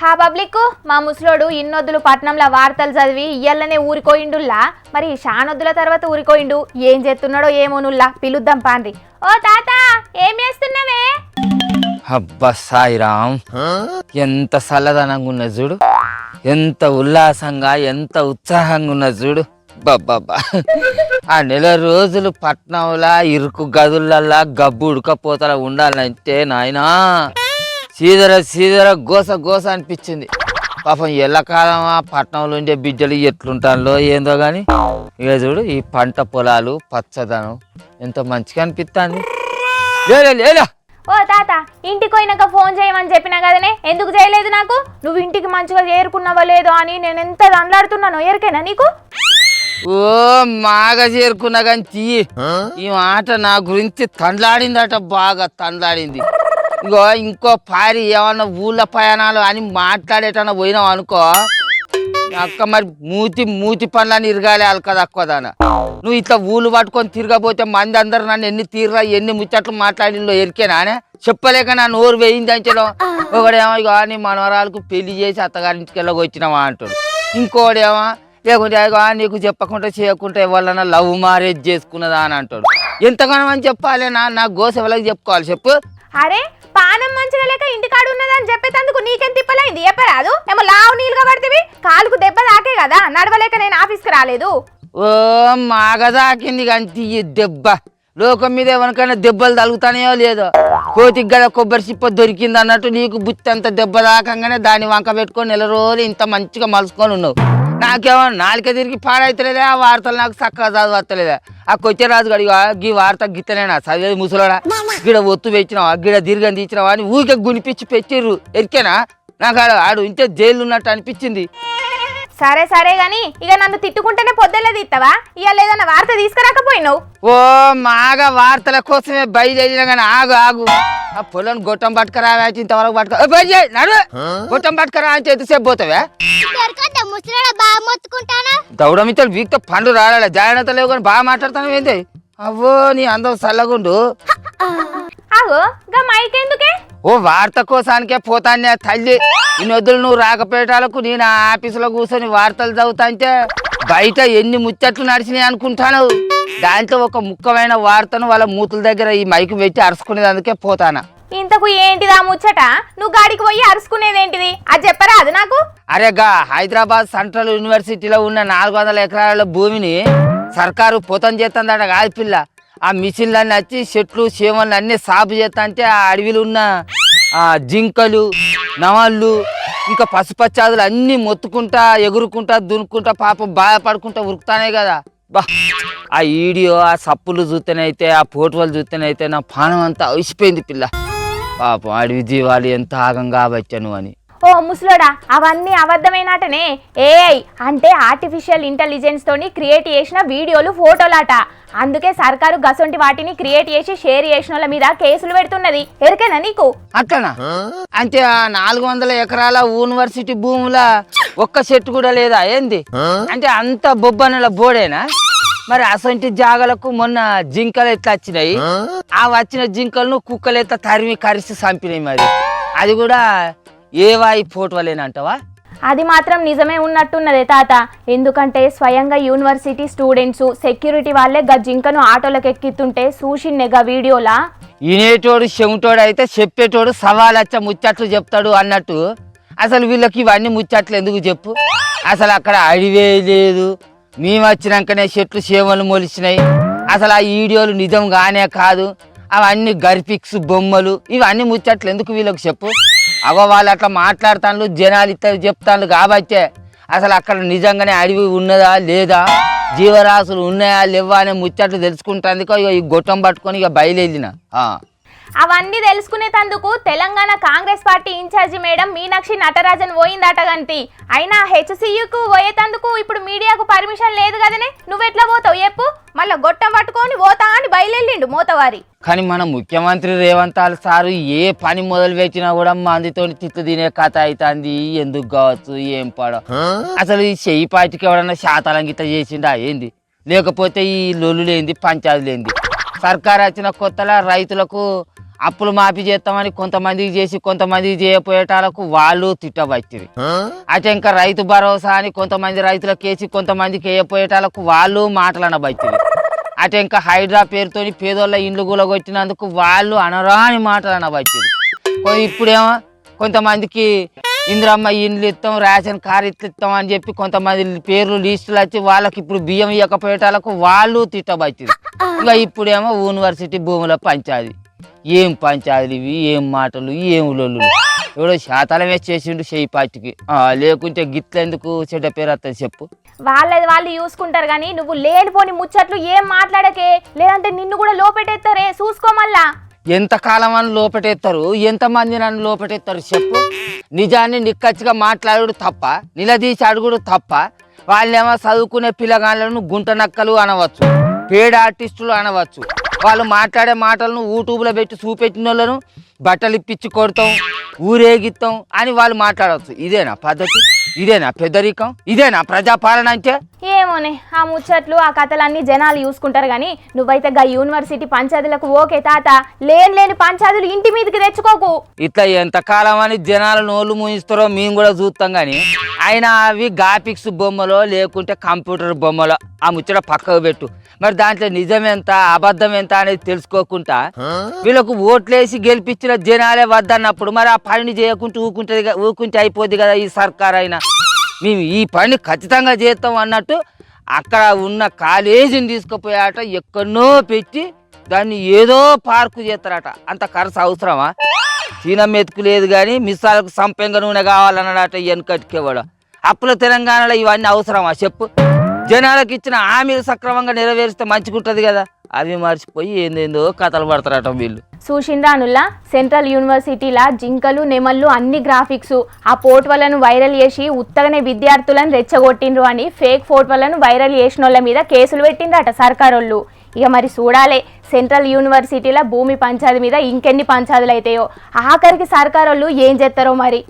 హా పబ్లిక్ మా ముసలోడు ఇన్నొద్దులు పట్నంలో వార్తలు చదివి ఇయ్యల్లనే ఊరికోయిండుల్లా మరి షానొద్దుల తర్వాత ఊరికోయిండు ఏం చేస్తున్నాడో ఏమోనుల్లా పిలుద్దాం పాండ్రి. ఓ తాత ఏం చేస్తున్నావే? అబ్బా సాయిరాం, ఎంత చల్లదనంగా ఉన్నది చూడు, ఎంత ఉల్లాసంగా ఎంత ఉత్సాహంగా ఉన్నది చూడు. బాబ్బా ఆ నెల రోజులు పట్నంలా ఇరుకు గదులల్లా గబ్బు ఉడకపోతలా ఉండాలంటే నాయనా సీదర గోస గోస అనిపించింది. పాపం ఎల్లకాలమా పట్నంలో ఉండే బిడ్డలు ఎట్లుంటాలో ఏందో గాని ఇక చూడు ఈ పంట పొలాలు పచ్చదనం ఎంత మంచిగా అనిపిస్తుంది. లేలా ఓ తాత ఇంటికి పోయినాక ఫోన్ చేయమని చెప్పినా కదనే, ఎందుకు చేయలేదు నాకు? నువ్వు ఇంటికి మంచిగా చేరుకున్నావా లేదో అని నేను ఎంత దండాడుతున్నానో ఎరికేనా నీకు? ఓ మాగా చేరుకున్నా కానీ తీయి, ఈ మాట నా గురించి తండ్లాడిందట, బాగా తండ్లాడింది. ఇగో ఇంకో పారి ఏమన్నా ఊళ్ళ ప్రయాణాలు అని మాట్లాడేటన్నా పోయినావు అనుకో, అక్క మరి మూతి పనులని ఇరగాలి అలకదా అక్కదాన. నువ్వు ఇట్లా ఊళ్ళు పట్టుకొని తిరగపోతే మంది అందరు నన్ను ఎన్ని తీర్రా ఎన్ని ముచ్చట్లు మాట్లాడిందో ఎరికేనానే చెప్పలేక నా నోరు వేయింది అంచెలో. ఒకడేమో ఇక నీ మనవరాలకు పెళ్లి చేసి అత్తగారింటికి వెళ్ళకొచ్చినావా అంటాడు, ఇంకోడేమో లేకుంటే నీకు చెప్పకుండా చేయకుండా ఎవరన్నా లవ్ మ్యారేజ్ చేసుకున్నదా అని అంటాడు. ఎంతగానో అని చెప్పాలి, నా గోస ఎవరికి చెప్పుకోవాలి చెప్పు? అరే పానం మంచిగా లేక ఇంటికాడు ఉన్నదని చెప్పేందుకు నీకెంత తిప్పలైంది చెప్పరాదు? ఏమో లావు నీళ్ళుగా పడితేవి కాలుకు దెబ్బ తాకే కదా, నడవలేక నేను ఆఫీస్కి రాలేదు. ఓ మాగదాకింది కానీ దెబ్బ, లోకం మీద ఎవరికైనా దెబ్బలు తగులుతానేయో లేదో, కోతికి గల కొబ్బరి చిప్ప దొరికింది అన్నట్టు నీకు బుత్తి అంత దెబ్బ దాకంగానే దాన్ని వంక పెట్టుకొని నెల రోజులు ఇంత మంచిగా మలుసుకొని ఉన్నావు. నాకేమో నాలుక తిరిగి పాడైతలేదా, ఆ వార్తలు నాకు చక్కగా చదవత్తలేదా? ఆ కొచ్చెరాజు గడి గీ వార్త గిత్తనేనా చదివేది ముసలోడా, గిడ ఒత్తు పెంచినావా గిడ దీర్ఘం తీసినావా అని ఊరికే గునిపించి పెట్టిర్రు ఎరికేనా? నాకు ఆడు ఇంతే జైలు ఉన్నట్టు అనిపించింది. సరే సరే గాని ఇక నన్ను తిట్టుకుంటేనే పొద్దులే ఇస్తావా? ఇక లేదన్న వార్త తీసుకురాకపోయినావు. ఓ మాగా వార్తల కోసమే బయలుదేరినా కానీ ఆగు ఆ పొలం గొట్టం పట్టుకరావా ఇంతవరకు గొట్టం పట్టుకరా అంటే ఎంతసేపు పోతావా? దౌడమితో వీక్తో పండు రాలే జాగ్రత్త లేవు కానీ బాగా మాట్లాడుతాను ఏంటి? అవ్వో నీ అందం చల్లగుండు. ఆగో గా మైక్ ఎందుకే? ఓ వార్త కోసానికే పోతానే తల్లి, ఇన్ని వద్దులు నువ్వు రాకపోయేటాలకు నేను ఆ ఆఫీసులో కూర్చొని వార్తలు చదువుతా అంటే బయట ఎన్ని ముచ్చట్లు నడిచినాయి అనుకుంటాను. దాంట్లో ఒక ముఖ్యమైన వార్తను వాళ్ళ మూతుల దగ్గర ఈ మైకు పెట్టి అరుచుకునేది, అందుకే పోతానా. ఇంతకు ఏంటిదా ముచ్చట? నువ్వు గాడికి పోయి అరుచుకునేదేంటిది అది చెప్పరా అది నాకు? అరేగా హైదరాబాద్ సెంట్రల్ యూనివర్సిటీలో ఉన్న 400 ఎకరాల భూమిని సర్కారు పొతం చేస్తుందట కాదు పిల్ల. ఆ మిషన్లన్నీ వచ్చి చెట్లు చేమలు అన్నీ సాగు చేస్తా అంటే ఆ అడవిలో ఉన్న జింకలు నవళ్ళు ఇంకా పసుపచ్చాదులు అన్నీ మొత్తుకుంటా ఎగురుకుంటా దునుకుంటా పాపం బాధపడుకుంటా ఉరుకుతానే కదా. బా ఆ వీడియో ఆ సప్పులు చూస్తేనైతే ఆ ఫోటోలు చూస్తేనైతే నా పానం అంతా అవిసిపోయింది పిల్ల. పాపం అడవి జీవాలు ఎంత ఆగంగా వచ్చాను అని. ఓ ముసలోడా అవన్నీ అబద్ధమైనటనే. ఏఐ అంటే ఆర్టిఫిషియల్ ఇంటెలిజెన్స్ తోని క్రియేట్ చేసిన వీడియోలు ఫోటోలాట. అందుకే సర్కారు గసొంటి వాటిని క్రియేట్ చేసి షేర్ చేసిన వాళ్ళ మీద కేసులు పెడుతున్నది ఎరికేనా నీకు? అట్లనా? అంటే ఆ 400 ఎకరాల యూనివర్సిటీ భూముల ఒక్క చెట్టు కూడా లేదా ఏంది? అంటే అంత బొబ్బనల బోడేనా? మరి అసొంటి జాగలకు మొన్న జింకలు ఎట్లా వచ్చినాయి? ఆ వచ్చిన జింకలను కుక్కలు ఎట్లా తరిమి కరిసి చంపినాయి. మరి అది కూడా ఏవాయి ఫోటోలేనంటవా? అది మాత్రం నిజమే ఉన్నట్టున్నదే తాత. ఎందుకంటే స్వయంగా యూనివర్సిటీ స్టూడెంట్స్ సెక్యూరిటీ వాళ్ళే గా జింకను ఆటోలకు ఎక్కిస్తుంటే చూసిండే గా వీడియోలా. వినేటోడు చెముటోడు అయితే చెప్పేటోడు సవాలచ్చ ముచ్చట్లు చెప్తాడు అన్నట్టు అసలు వీళ్ళకి ఇవన్నీ ముచ్చట్లు ఎందుకు చెప్పు? అసలు అక్కడ అడివే లేదు, మేము వచ్చినాకనే చెట్లు చేమలు మొలిచినాయి. అసలు ఆ వీడియోలు నిజం గానే కాదు, అవన్నీ గర్ఫిక్స్ బొమ్మలు, ఇవన్నీ ముచ్చట్లు ఎందుకు వీళ్ళకి చెప్పు? అవ వాళ్ళు అట్లా మాట్లాడుతాను, జనాలు ఇద్దరు చెప్తాను కాబట్టే అసలు అక్కడ నిజంగానే అడవి ఉన్నదా లేదా, జీవరాశులు ఉన్నాయా లేవా అనే ముచ్చట్లు తెలుసుకుంటాందుకో ఇక ఈ గొట్టం పట్టుకొని ఇక బయలుదేరిన. అవన్నీ తెలుసుకునేందుకు Telangana Congress party incharge madam Meenakshi Natarajan పోయిందట గంతి. అయినా హెచ్సియుకు పోయేందుకు ఇప్పుడు మీడియాకు పర్మిషన్ లేదు కదనే, నువ్వెట్లా పోతావు చెప్పు? మళ్ళా గొట్టం పట్టుకొని పోతా అని బయలుదేరిండు మోతవారి. కానీ మన ముఖ్యమంత్రి రేవంత్ సారు ఏ పని మొదలు పెట్టినా కూడా మందితో తిట్లు తినే కథ అవుతుంది. ఎందుకు కావచ్చు ఏం పడో అసలు ఈ చెయ్యి పాటికి ఎవడన్నా శాతాలంగిత చేసిండా ఏంది? లేకపోతే ఈ లొల్లు లేంది పంచాయతీ లేంది? సర్కారు వచ్చిన కొత్తలా రైతులకు అప్పులు మాఫీ చేస్తామని కొంతమందికి చేసి కొంతమందికి చేయపోయేటాలకు వాళ్ళు తిట్టబట్టివి. అటు ఇంకా రైతు భరోసా అని కొంతమంది రైతులకు వేసి కొంతమందికి వేయపోయేటాలకు వాళ్ళు మాటలనబట్టివి. అటు ఇంకా హైడ్రా పేరుతోని పేదోళ్ళ ఇండ్లు గులగొట్టినందుకు వాళ్ళు అనరాని మాటలనబట్టివి. ఇప్పుడేమో కొంతమందికి ఇందిరమ్మ ఇండ్లు ఇస్తాం, రేషన్ కార్డు ఇస్తాం అని చెప్పి కొంతమంది పేర్లు లిస్టులు వచ్చి వాళ్ళకి ఇప్పుడు బియ్యం ఇవ్వకపోయేటాలకు వాళ్ళు తిట్టబట్టింది. ఇంకా ఇప్పుడేమో యూనివర్సిటీ భూముల పంచాయతీ. ఏం పంచాయతీలు ఇవి, ఏం మాటలు, ఏం లొల్లు. ఎవడో శాతాలమే చేసిండు చేయి పార్టీకి, లేకుంటే గిట్లెందుకు చెడ్డ పేరు వస్తుంది చెప్పు. వాళ్ళది వాళ్ళు చూసుకుంటారు కానీ నువ్వు లేనిపోని ముచ్చట్లు ఏం మాట్లాడకే, లేదంటే నిన్ను కూడా లోపెట్టేస్తారే చూసుకోమల్లా. ఎంతకాలం అని లోపెట్టేస్తారు, ఎంతమంది నన్ను లోపెట్టేస్తారు చెప్పు. నిజాన్ని నిక్కచ్చిగా మాట్లాడు తప్ప, నిలదీసి అడుగుడు తప్ప. వాళ్ళేమో చదువుకునే పిల్లగాళ్ళను గుంట నక్కలు అనవచ్చు, పేడ ఆర్టిస్టులు అనవచ్చు. వాళ్ళు మాట్లాడే మాటలను యూట్యూబ్లో పెట్టి చూపెట్టిన వాళ్ళను బట్టలు ఇప్పించి కొడతాం, ఊరేగిస్తాం అని వాళ్ళు మాట్లాడవచ్చు. ఇదేనా పద్ధతి? ఇదేనా పెద్దరికం? ఇదేనా ప్రజాపాలన అంటే? ఏమోనే ఆ ముచ్చట్లు ఆ కథలన్నీ జనాలు చూసుకుంటారు కానీ నువ్వైతే గా యూనివర్సిటీ పంచాయతీలకు ఓకే తాత, లేని పంచాయతీలు ఇంటి మీదకి తెచ్చుకోకు. ఇట్లా ఎంతకాలం అని జనాలు నోళ్ళు మూయిస్తారో మేము కూడా చూస్తాం కానీ అయినా అవి గ్రాఫిక్స్ బొమ్మలో లేకుంటే కంప్యూటర్ బొమ్మలో ఆ ముచ్చట పక్కకు పెట్టు. మరి దాంట్లో నిజమెంత అబద్ధం ఎంత అనేది తెలుసుకోకుండా వీళ్ళకు ఓట్లేసి గెలిపించిన జనాలే వద్దన్నప్పుడు మరి ఆ పనిని చేయకుంటూ ఊకుంటే అయిపోద్ది కదా ఈ సర్కార్ అయినా. మేము ఈ పని ఖచ్చితంగా చేస్తాం అన్నట్టు అక్కడ ఉన్న కాలేజీని తీసుకుపోయాట ఎక్కడనో పెట్టి దాన్ని ఏదో పార్కు చేస్తారట. అంత ఖర్చు అవసరమా? చీన మెతుకు లేదు కానీ మిస్సాలకు సంపెంగ నూనె కావాలన్నాడట వెనకటికేవాడు. అప్పుల తెలంగాణలో ఇవన్నీ అవసరమా చెప్పు? జనాలకు ఇచ్చిన హామీలు సక్రమంగా నెరవేరిస్తే మంచిగుంటుంది కదా. అవి మర్చిపోయి ఏందేందో కథలు పడతారట వీళ్ళు. చూసిండ్రానుల్లా సెంట్రల్ యూనివర్సిటీలా జింకలు నెమళ్ళు అన్ని గ్రాఫిక్స్ ఆ ఫోటోలను వైరల్ చేసి ఉత్తగనే విద్యార్థులను రెచ్చగొట్టిండ్రు అని ఫేక్ ఫోటోలను వైరల్ చేసిన వాళ్ళ మీద కేసులు పెట్టిండ్రట సర్కారోళ్ళు. ఇక మరి చూడాలే సెంట్రల్ యూనివర్సిటీల భూమి పంచాయతీ మీద ఇంకెన్ని పంచాయతీలు అవుతాయో, ఆఖరికి సర్కారోళ్ళు ఏం చేస్తారో మరి.